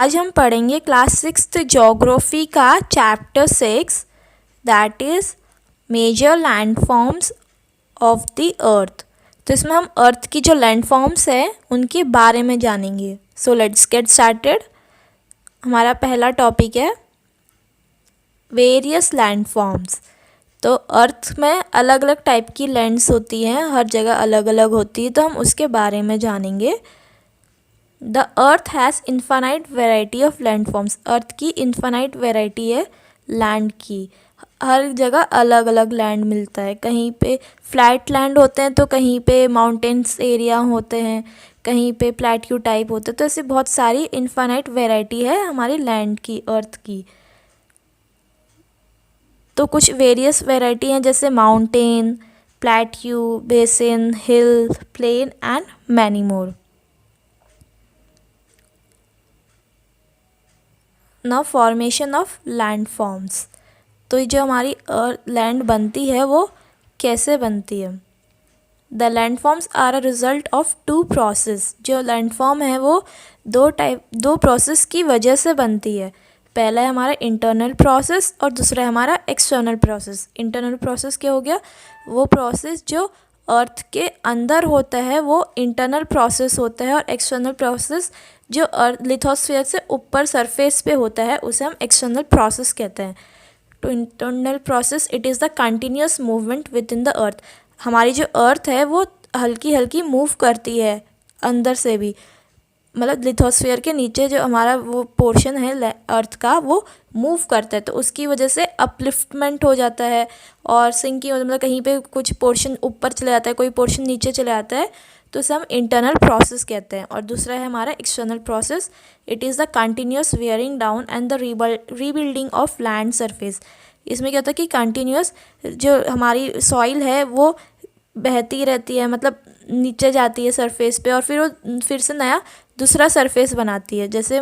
आज हम पढ़ेंगे क्लास 6th ज्योग्राफी का chapter 6 that is major landforms of the earth. तो इसमें हम अर्थ की जो लैंडफॉर्म्स है उनके बारे में जानेंगे। So let's get started. हमारा पहला टॉपिक है वेरियस लैंडफॉर्म्स। तो अर्थ में अलग अलग टाइप की लैंड्स होती हैं, हर जगह अलग अलग होती है, तो हम उसके बारे में जानेंगे। The earth has infinite variety of land forms. Earth की इन्फानाइट वेराइटी है लैंड की, हर जगह अलग अलग लैंड मिलता है। कहीं पे फ्लैट लैंड होते हैं तो कहीं पे माउंटेन्स एरिया होते हैं, कहीं पे प्लेट्यू टाइप होते हैं। तो ऐसी बहुत सारी इन्फानाइट वेराइटी है हमारी लैंड की, अर्थ की। तो कुछ वेरियस वेराइटी हैं जैसे mountain, plateau, basin, hill, plain and many more. Now formation of land forms. तो जो हमारी लैंड बनती है वो कैसे बनती है? The land forms are a result of two process. जो लैंड फॉर्म है वो दो प्रोसेस की वजह से बनती है। पहला है हमारा इंटरनल प्रोसेस और दूसरा है हमारा एक्सटर्नल प्रोसेस। इंटरनल प्रोसेस क्या हो गया? वो प्रोसेस जो अर्थ के अंदर होता है वो इंटरनल प्रोसेस होता है, और एक्सटर्नल प्रोसेस जो अर्थ लिथोस्फीयर से ऊपर सरफेस पे होता है उसे हम एक्सटर्नल प्रोसेस कहते हैं। तो internal process it is the continuous movement with in the earth. हमारी जो अर्थ है वो हल्की हल्की मूव करती है अंदर से भी, मतलब लिथोस्फीयर के नीचे जो हमारा वो पोर्शन है अर्थ का वो मूव करता है, तो उसकी वजह से अपलिफ्टमेंट हो जाता है और सिंकिंग, मतलब कहीं पे कुछ पोर्शन ऊपर चले जाता है, कोई पोर्शन नीचे चले जाता है, तो उसे हम इंटरनल प्रोसेस कहते हैं। और दूसरा है हमारा external process, it is the continuous wearing down and the rebuilding of land surface. इसमें क्या होता है कि कंटिन्यूस जो हमारी सॉइल है वो बहती रहती है, मतलब नीचे जाती है सरफेस पे, और फिर वो फिर से नया दूसरा सरफेस बनाती है। जैसे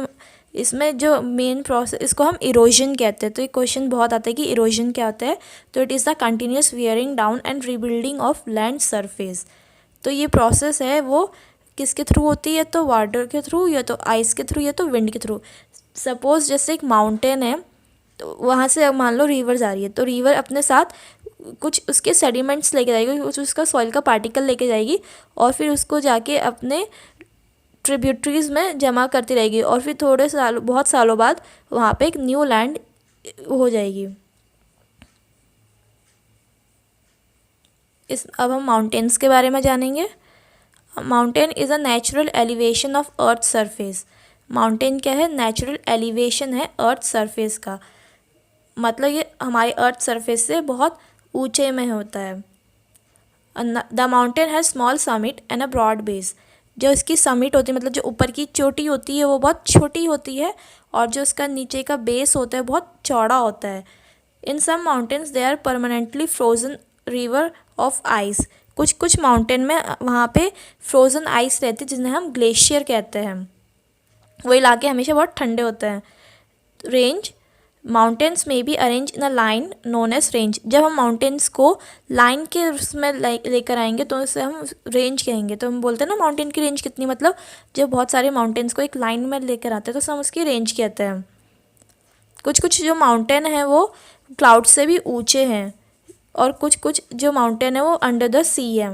इसमें जो मेन प्रोसेस, इसको हम इरोजन कहते हैं। तो ये क्वेश्चन बहुत आता है कि इरोजन क्या होता है। तो it is the continuous wearing down and rebuilding of land surface. तो ये प्रोसेस है वो किसके थ्रू होती है? तो वाटर के थ्रू, या तो आइस के थ्रू, या तो विंड के थ्रू। सपोज जैसे एक माउंटेन है, तो वहाँ से मान लो रिवर जा रही है, तो रिवर अपने साथ कुछ उसके सेडिमेंट्स लेके जाएगी, कुछ उसका सॉइल का पार्टिकल लेके जाएगी, और फिर उसको जाके अपने ट्रिब्यूटरीज में जमा करती रहेगी, और फिर बहुत सालों बाद वहाँ पे एक न्यू लैंड हो जाएगी। अब हम माउंटेन्स के बारे में जानेंगे। Mountain is a natural elevation of earth surface. Mountain क्या है? नेचुरल एलिवेशन है अर्थ सरफेस का, मतलब ये हमारे अर्थ सरफेस से बहुत ऊंचे में होता है। The mountain has small summit and a broad base. जो इसकी समिट होती है, मतलब जो ऊपर की चोटी होती है वो बहुत छोटी होती है, और जो इसका नीचे का बेस होता है बहुत चौड़ा होता है। In some mountains they are permanently frozen river of ice. कुछ कुछ माउंटेन में वहाँ पे फ्रोज़न आइस रहती है जिन्हें हम ग्लेशियर कहते हैं। वो इलाके हमेशा बहुत ठंडे होते हैं। रेंज, माउंटेन्स में be arrange in a line known as range. जब हम माउंटेन्स को लाइन के उसमें लेकर आएंगे तो उसे हम रेंज कहेंगे। तो हम बोलते हैं ना माउंटेन की रेंज कितनी, मतलब जब बहुत सारे माउंटेन्स को एक लाइन में लेकर आते हैं तो हम उसकी रेंज कहते हैं। कुछ कुछ जो माउंटेन हैं वो क्लाउड से भी ऊंचे हैं, और कुछ कुछ जो माउंटेन है वो अंडर द सी है।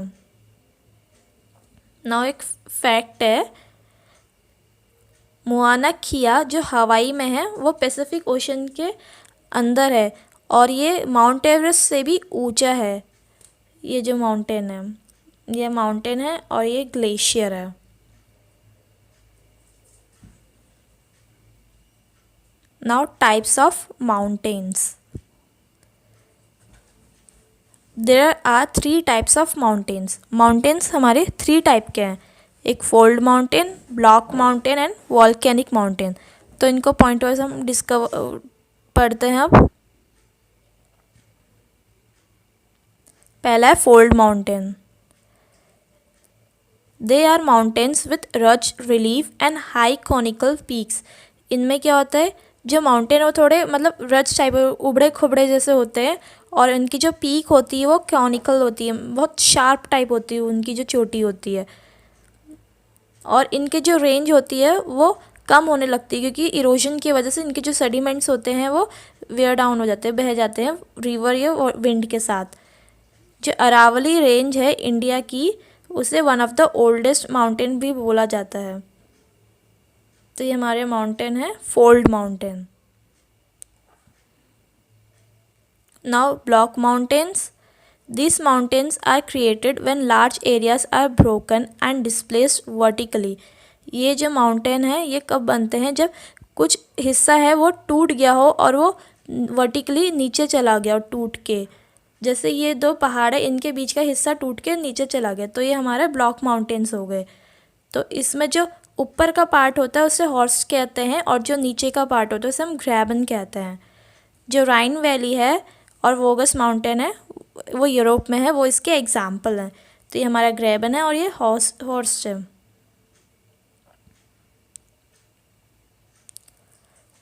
नाउ एक फैक्ट है, मुआना किया जो हवाई में है वो पैसिफिक ओशन के अंदर है, और ये माउंट एवरेस्ट से भी ऊंचा है। ये जो माउंटेन है, ये माउंटेन है और ये ग्लेशियर है। Now types of mountains. There are 3 types of mountains. Mountains हमारे 3 टाइप के हैं, एक fold mountain, block mountain and volcanic mountain. तो इनको पॉइंट वाइज हम पढ़ते हैं। अब पहला है fold mountain. They are mountains with rough relief and high conical peaks. इनमें क्या होता है, जो माउंटेन वो थोड़े मतलब रच टाइप उबड़े खुबड़े जैसे होते हैं, और इनकी जो पीक होती है वो कॉनिकल होती है, बहुत शार्प टाइप होती है उनकी जो चोटी होती है, और इनके जो रेंज होती है वो कम होने लगती है, क्योंकि इरोजन की वजह से इनके जो सेडिमेंट्स होते हैं वो वेयर डाउन हो जाते हैं, बह जाते हैं रिवर या विंड के साथ। जो अरावली रेंज है इंडिया की, उसे one of the oldest mountain भी बोला जाता है। तो ये हमारे माउंटेन है fold mountain. Now block mountains. These mountains are created when large areas are broken and displaced vertically. ये जो माउंटेन है ये कब बनते हैं, जब कुछ हिस्सा है वो टूट गया हो और वो वर्टिकली नीचे चला गया हो टूट के। जैसे ये दो पहाड़ है, इनके बीच का हिस्सा टूट के नीचे चला गया, तो ये हमारे ब्लॉक माउंटेन्स हो गए। तो इसमें जो ऊपर का पार्ट होता है उसे हॉर्स कहते हैं, और जो नीचे का पार्ट होता है उसे हम ग्रैबन कहते हैं। जो राइन वैली है और वोगस माउंटेन है वो यूरोप में है, वो इसके एग्जाम्पल हैं। तो ये हमारा ग्रेबन है और ये हॉर्स है।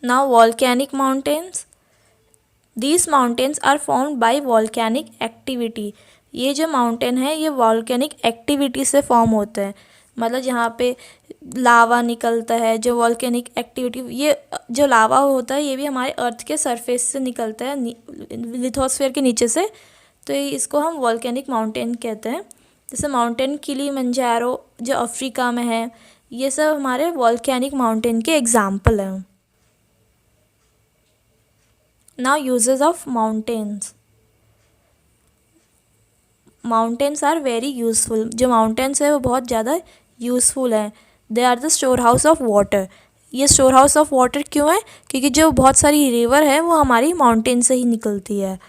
Now volcanic mountains. These mountains are formed by volcanic activity. ये जो माउंटेन है ये वॉल्केनिक एक्टिविटी से फॉर्म होते हैं, मतलब जहाँ पे लावा निकलता है, जो वॉल्केनिक एक्टिविटी, ये जो लावा होता है ये भी हमारे अर्थ के सरफेस से निकलता है, लिथोस्फीयर के नीचे से। तो इसको हम वॉल्केनिक माउंटेन कहते हैं। जैसे माउंटेन किलिमंजारो जो अफ्रीका में है, ये सब हमारे वॉल्केनिक माउंटेन के एग्जाम्पल हैं। Now uses of mountains. Mountains are very useful. जो माउंटेन्स है वो बहुत ज़्यादा यूज़फुल हैं। They are the storehouse of water. ये स्टोर हाउस ऑफ वाटर क्यों है, क्योंकि जो बहुत सारी रिवर है वो हमारी माउंटेन से ही निकलती है।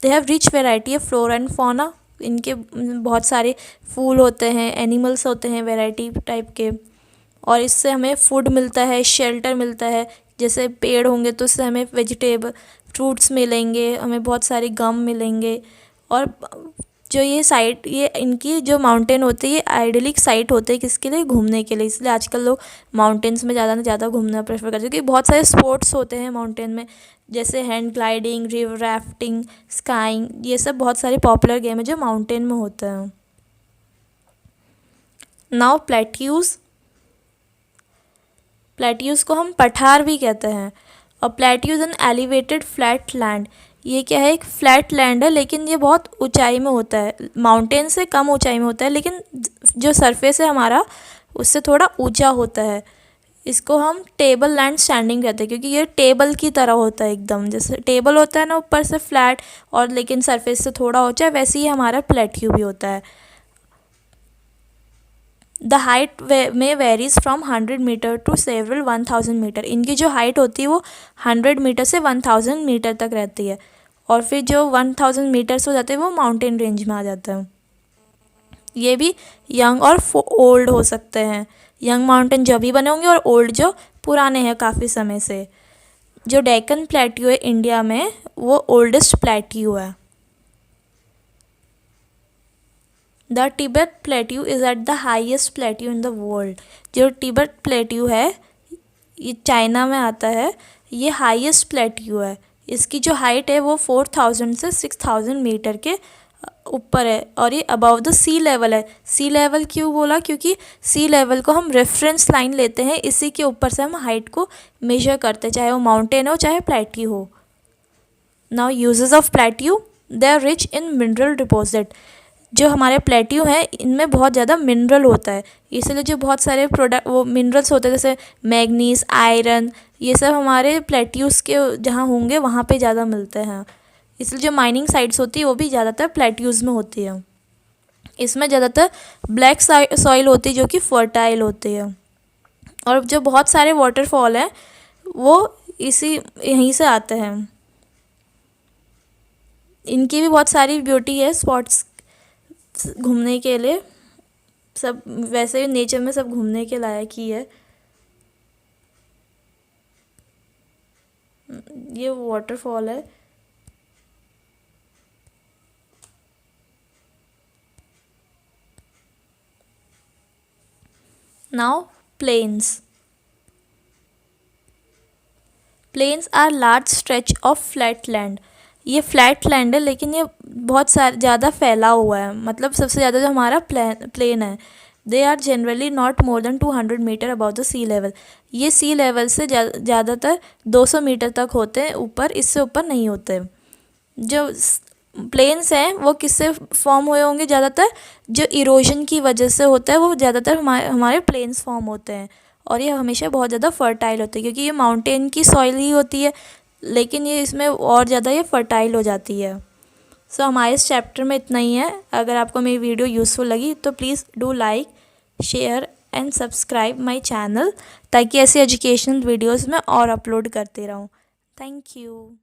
They have rich variety of flora and fauna. इनके बहुत सारे फूल होते हैं, एनिमल्स होते हैं वेराइटी टाइप के, और इससे हमें फूड मिलता है, शेल्टर मिलता है। जैसे पेड़ होंगे तो उससे हमें वेजिटेबल फ्रूट्स मिलेंगे, हमें बहुत सारे गम मिलेंगे। और जो ये साइट, ये इनकी जो माउंटेन होती है ये आइडलिक साइट होते हैं किसके लिए, घूमने के लिए। इसलिए आजकल लोग माउंटेन्स में ज़्यादा से ज़्यादा घूमना प्रेफर करते हैं, क्योंकि बहुत सारे स्पोर्ट्स होते हैं माउंटेन में, जैसे hand gliding, river rafting, skiing, ये सब बहुत सारे पॉपुलर गेम है जो माउंटेन में होते हैं। Now plateaus. प्लेट्यूज़ को हम पठार भी कहते हैं। और plateaus N elevated flat land. ये क्या है, एक फ्लैट लैंड है, लेकिन ये बहुत ऊंचाई में होता है, माउंटेन से कम ऊंचाई में होता है, लेकिन जो सरफेस है हमारा उससे थोड़ा ऊंचा होता है। इसको हम टेबल लैंड स्टैंडिंग कहते हैं, क्योंकि ये टेबल की तरह होता है, एकदम जैसे टेबल होता है ना ऊपर से फ्लैट और लेकिन सरफेस से थोड़ा ऊंचा, वैसे ही हमारा प्लेट्यू भी होता है। द हाइट में varies from 100 metre to several 1000 metre. इनकी जो हाइट होती है वो 100 मीटर से 1000 मीटर तक रहती है, और फिर जो 1000 मीटर्स हो जाते हैं वो माउंटेन रेंज में आ जाता है। ये भी यंग और ओल्ड हो सकते हैं। यंग माउंटेन जो भी बने होंगे और ओल्ड जो पुराने हैं काफ़ी समय से। जो डेक्कन प्लेट्यू है इंडिया में वो ओल्डेस्ट प्लेट्यू है। The Tibet plateau is at the highest plateau in the world. जो तिब्बत प्लेट्यू है ये चाइना में आता है, ये हाईएस्ट प्लेट्यू है। इसकी जो हाइट है वो 4000 से 6000 मीटर के ऊपर है, और ये अबव द सी लेवल है। सी लेवल क्यों बोला, क्योंकि सी लेवल को हम रेफरेंस लाइन लेते हैं, इसी के ऊपर से हम हाइट को मेजर करते हैं, चाहे वो माउंटेन हो चाहे प्लेट्यू हो। Now uses of plateau. They are rich in mineral deposit. जो हमारे प्लेट्यू हैं इनमें बहुत ज़्यादा मिनरल होता है, इसलिए जो बहुत सारे प्रोडक्ट वो मिनरल्स होते हैं जैसे मैग्नीज, आयरन, ये सब हमारे प्लेट्यूज़ के जहाँ होंगे वहाँ पे ज़्यादा मिलते हैं। इसलिए जो माइनिंग साइट्स होती है वो भी ज़्यादातर प्लेट्यूज़ में होती है। इसमें ज़्यादातर ब्लैक सॉइल होती है जो कि फर्टाइल होती है, और जो बहुत सारे वाटरफॉल हैं वो यहीं से आते हैं। इनकी भी बहुत सारी ब्यूटी है, स्पॉट्स घूमने के लिए, सब वैसे भी नेचर में सब घूमने के लायक ही है। ये वाटरफॉल है। Now plains. Plains are large stretch of flat land. ये फ्लैट लैंड है लेकिन ये बहुत ज़्यादा फैला हुआ है, मतलब सबसे ज़्यादा जो हमारा प्लेन है they are generally not more than 200 metre about the sea level. ये सी लेवल से ज़्यादातर 200 मीटर तक होते हैं ऊपर, इससे ऊपर नहीं होते। जो प्लेन्स हैं वो किससे फॉर्म हुए होंगे? ज़्यादातर जो इरोजन की वजह से होता है वो ज़्यादातर हमारे प्लेन्स फॉर्म होते हैं, और ये हमेशा बहुत ज़्यादा फर्टाइल होते हैं क्योंकि ये माउंटेन की सॉइल ही होती है, लेकिन ये इसमें और ज़्यादा ये फर्टाइल हो जाती है। सो हमारे इस चैप्टर में इतना ही है। अगर आपको मेरी वीडियो यूज़फुल लगी तो please do like, share and subscribe my channel, ताकि ऐसी एजुकेशनल वीडियोस मैं और अपलोड करते रहूँ। Thank you.